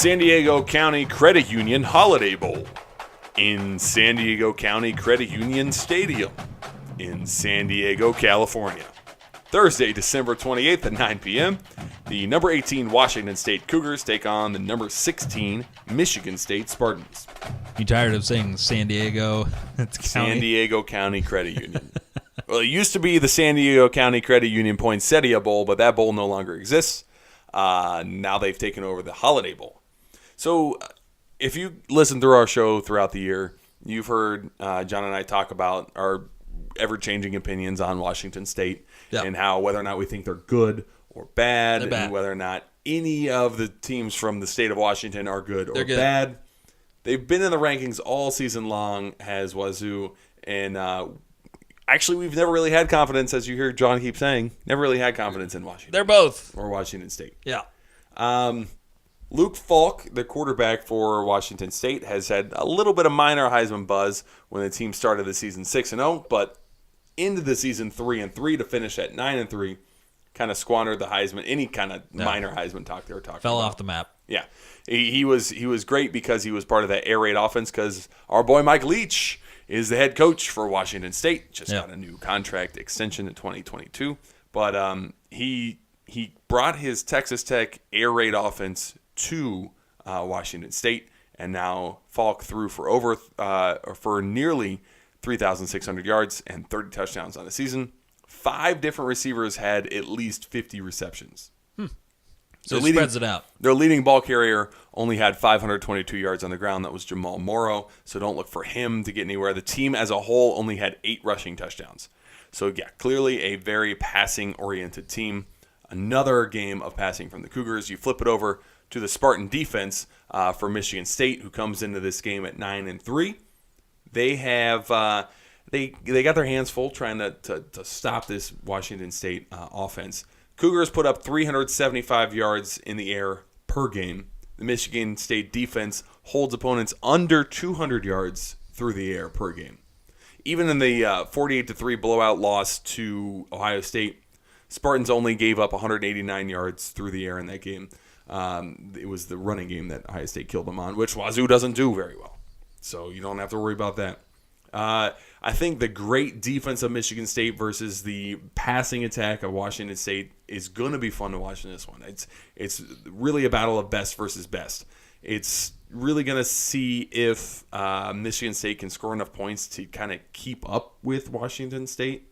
San Diego County Credit Union Holiday Bowl in San Diego County Credit Union Stadium in San Diego, California. Thursday, December 28th at 9 p.m., the number 18 Washington State Cougars take on the number 16 Michigan State Spartans. You tired of saying San Diego? San Diego County Credit Union. Well, it used to be the San Diego County Credit Union Poinsettia Bowl, but that bowl no longer exists. Now they've taken over the Holiday Bowl. So if you listen through our show throughout the year, you've heard John and I talk about our ever-changing opinions on Washington State and how whether or not we think they're good or bad, and whether or not any of the teams from the state of Washington are good or bad. They've been in the rankings all season long, has Wazoo, and actually we've never really had confidence, as you hear John keep saying, never really had confidence in Washington. They're both. Or Washington State. Yeah. Luke Falk, the quarterback for Washington State, has had a little bit of minor Heisman buzz when the team started the season 6-0, but into the season 3-3 to finish at 9-3, kind of squandered the Heisman. Any kind of minor Heisman talk they were talking Fell about. off the map. Yeah, he was great because he was part of that air raid offense. Because our boy Mike Leach is the head coach for Washington State. Just got a new contract extension in 2022, but he brought his Texas Tech air raid offense to Washington State, and now Falk threw for nearly 3,600 yards and 30 touchdowns on the season. 5 different receivers had at least 50 receptions. So it spreads it out. Their leading ball carrier only had 522 yards on the ground. That was Jamal Morrow, so don't look for him to get anywhere. The team as a whole only had 8 rushing touchdowns. So, yeah, clearly a very passing-oriented team. Another game of passing from the Cougars. You flip it over to the Spartan defense for Michigan State, who comes into this game at 9-3. They have they got their hands full trying to stop this Washington State offense. Cougars put up 375 yards in the air per game. The Michigan State defense holds opponents under 200 yards through the air per game. Even in the 48-3 blowout loss to Ohio State, Spartans only gave up 189 yards through the air in that game. It was the running game that Ohio State killed them on, which Wazoo doesn't do very well. So you don't have to worry about that. I think the great defense of Michigan State versus the passing attack of Washington State is going to be fun to watch in this one. It's really a battle of best versus best. It's really going to see if Michigan State can score enough points to kind of keep up with Washington State.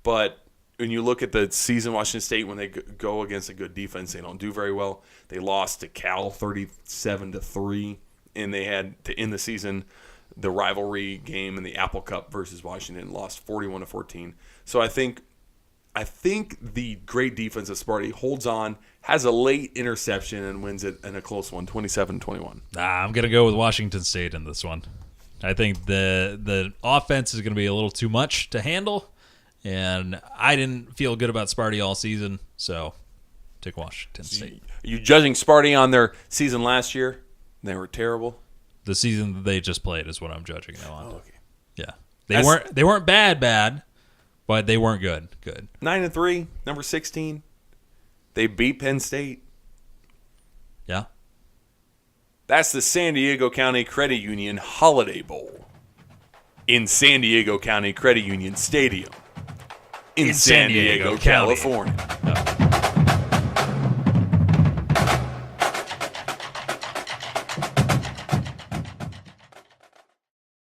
But when you look at the season, Washington State, when they go against a good defense, they don't do very well. They lost to Cal 37-3, and they had to end the season the rivalry game in the Apple Cup versus Washington, lost 41-14. So I think the great defense of Sparty holds on, has a late interception, and wins it in a close one, 27-21. I'm going to go with Washington State in this one. I think the offense is going to be a little too much to handle, and I didn't feel good about Sparty all season, so take Washington State. Are you judging Sparty on their season last year? They were terrible. The season that they just played is what I'm judging them on. Oh, okay. Yeah, they weren't bad, but they weren't good. 9-3, number 16. They beat Penn State. Yeah. That's the San Diego County Credit Union Holiday Bowl in San Diego County Credit Union Stadium in San Diego, California.